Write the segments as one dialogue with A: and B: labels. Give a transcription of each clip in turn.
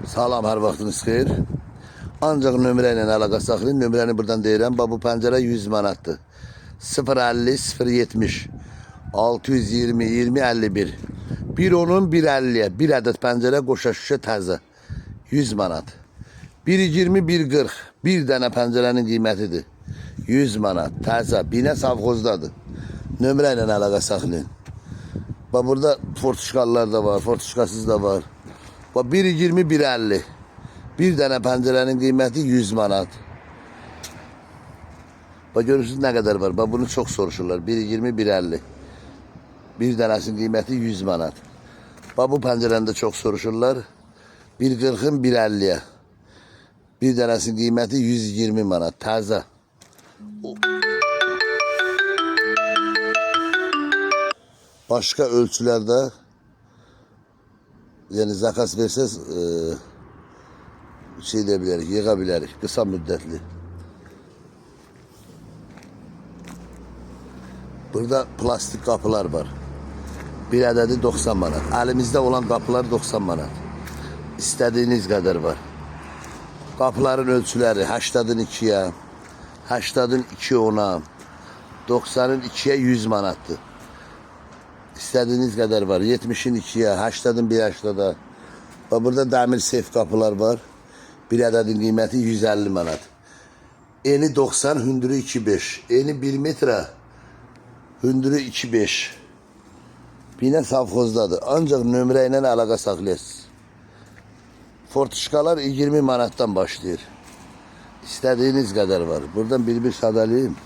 A: Salam, hər vaxtınız xeyir. Ancaq nömrə ilə əlaqə saxlayın. Nömrəni buradan deyirəm. Bu pəncərə 100 manatdır. 050 070 620 20 51. Bir onun 150'ye. Bir ədəd pəncərə qoşa şüşə təzə. 100 manat. 120 140. Bir dənə pəncərənin qiymətidir. 100 manat. Təzə. Binə savxozdadır. Nömrə ilə əlaqə saxlayın. Bax burada fortuşkalılar da var, fortuşkasız da var. Bax 120 150. Bir dənə pəncərənin qiyməti 100 manat. Bax görürsünüz nə qədər var. Bax bunu çox soruşurlar. 120 150. Bir dənəsinin qiyməti 100 manat. Bax bu pəncərəni də çox soruşurlar. 140'ın 150'ye. Bir dənəsinin qiyməti 120 manat. Təzə. Başka ölçülerde yani zakas verseniz şey diyebilirik, yığabilirik. Kısa müddetli. Burada plastik kapılar var. Bir adedi 90 manat. Elimizde olan kapılar 90 manat. İstediğiniz kadar var. Kapıların ölçüleri 80'ın 2'ye, 80'ın 2 10'a, 90'ın 2'ye 100 manattır. İstediğiniz kadar var. 70'in 2'ye, 80'ın 1 80'da. Burada demir sef kapılar var. Bir adedin qiyməti 150 manat. Eni 90, hündürü 2.5. Eni 1 metre, hündürü 2.5. Binə savxozdadır. Ancaq nömrə ilə əlaqə saxlayasınız. Fortuşkalar 20 manattan başlayır. İstediğiniz kadar var. Buradan bir sadalayayım.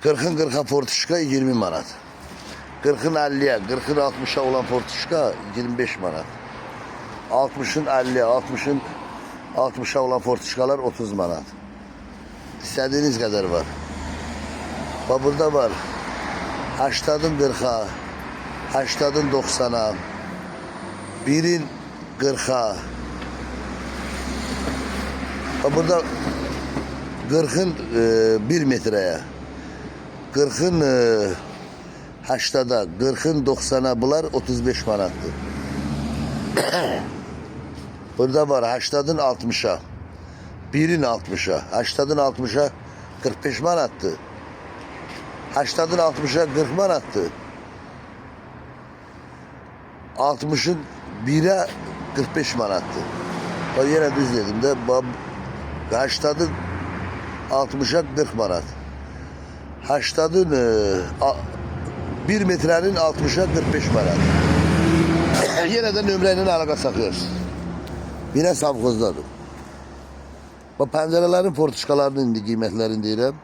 A: 40'ın 40'a fortuşka 20 manat. 40'ın 50'ye, 40'ın 60'a olan fortuşka 25 manat. 60'ın 50'ye, 60'ın 60'a olan fortuşkalar 30 manat. İstediğiniz kadar var. Bak burada var. 80'ın 40'a, 80'ın 90'a, 1'in 40'a. Bak burada 40'ın 1 metreye. 40'ın 80'a, 40'ın 90'a bunlar 35 manattır. Burada var 80'ın 60'a, 1'in 60'a, 80'ın 60'a 45 manattır. 80'ın 60'a 40 manattır. 60'ın 1'e 45 manattır. Bak yine düz dedim de 80'ın 60'a 40 manat. 80'ın 1 metrenin 60'a 45 manat. Yine de nömrənin əlaqə saxlıyoruz. Yine savxozdadır. Bu pəncərələrin fortuşkalarının indi qiymətlərini deyirəm.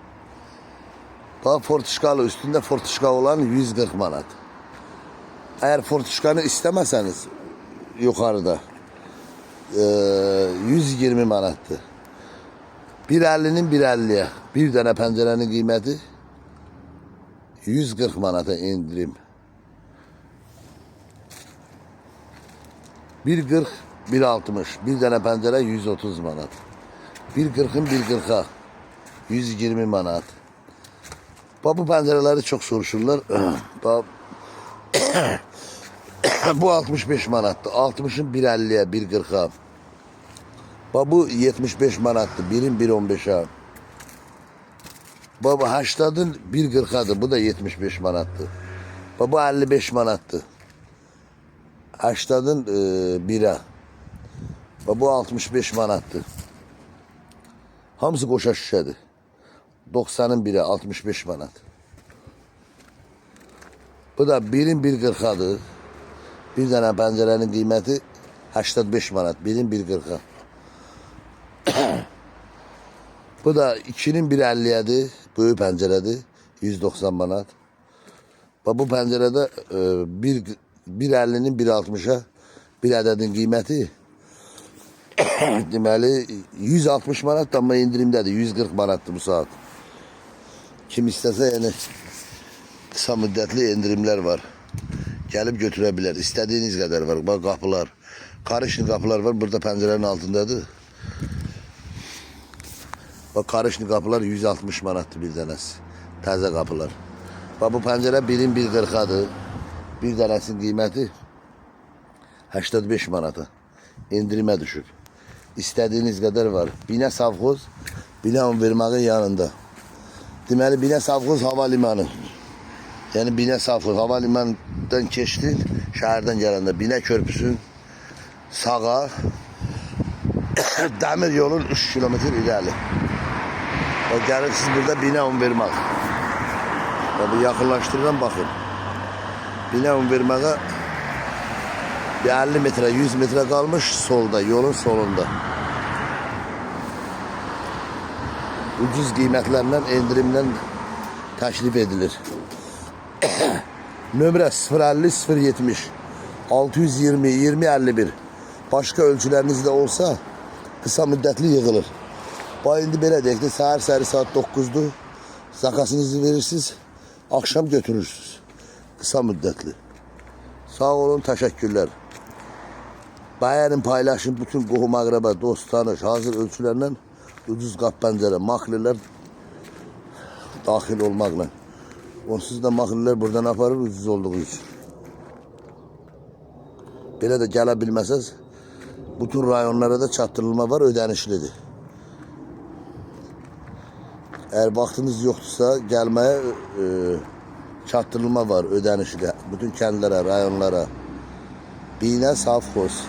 A: Bax fortuşkalı üstünde fortuşka olan 140 manat. Eğer fortuşkanı istemezseniz yukarıda 120 manattır. 150'nin 150'ye. Bir dənə pəncərənin qiyməti 140 manata indirim. 140 160. Bir dənə pəncərə 130 manat. 140'ın 140'a 120 manat. Bu pəncərələri çox soruşurlar. Bu 65 manatdır. 60'ın 150'ye 140'a. Bu 75 manattır. 1'in 1.15'a. Bu 80'ın 1.40'adır. Bu da 75 manattır. Bu 55 manattır. 80'ın 1'e. Bu 65 manattır. Hamısı qoşa şüşədir. 90'ın 1'e 65 manat. Bu da 1'in 1.40'adır. Bir dənə pəncərənin qiyməti 85 manat. 1'in 1.40'a. Bu da 2'nin 1.50'yedir. Böyük pəncərədir. 190 manat. Bu pəncərədə 1.50'nin 1.60'a bir ədədin qiyməti deməli 160 manat, amma indirimdədir. 140 manatdır bu saat. Kim istəsə yəni kısa müddətli indirimlər var. Gəlib götürə bilər. İstədiyiniz qədər var. Bak qapılar. Karışlı kapılar var. Burada pəncərənin altındadır. Bak karışlı kapılar 160 manatdır bir dənəsi. Təzə kapılar. Bak bu pəncərə 1'in 1.40'adır. Bir dənəsinin qiyməti 85 manata. İndirime düşüb. İstədiyiniz qədər var. Binə Savxoz, Binə Univermağın yanında. Deməli, Binə Savxoz hava limanı. Yəni Binə Savxoz hava limanından keçdin, şəhərdən gələndə Binə körpüsün sağa, dəmir yolun 3 kilometr irəli. O gəlirsiniz burada Binə Univermağ. Bir yaxınlaşdırıram, baxın. Binə Univermağ'a bir 50 metre, 100 metre kalmış solda, yolun solunda. Ucuz qiymətlərlə, endirimlə təklif edilir. Nömrə 050 070 620 2051. Başka ölçüləriniz də olsa kısa müddətli yığılır. Bax indi belə deyək də, səhər saat 9'dur. Zakasınızı verirsiniz, akşam götürürsünüz. Kısa müddətli. Sağ olun, təşəkkürlər. Bəyənin, paylaşın, bütün qohum əqrəbə, dost, tanış, hazır ölçülərlə ucuz qap pəncərə, maklilər daxil olmaqla. Onsuz da maklilər buradan aparır ucuz olduğu üçün. Belə də gələ bilməsəz, bütün rayonlara da çatdırılma var, ödənişlidir. Eğer vaxtınız yoxdursa, gəlməyə çatdırılma var, ödənişli. Bütün kəndlərə, rayonlara. Binə Savxoz.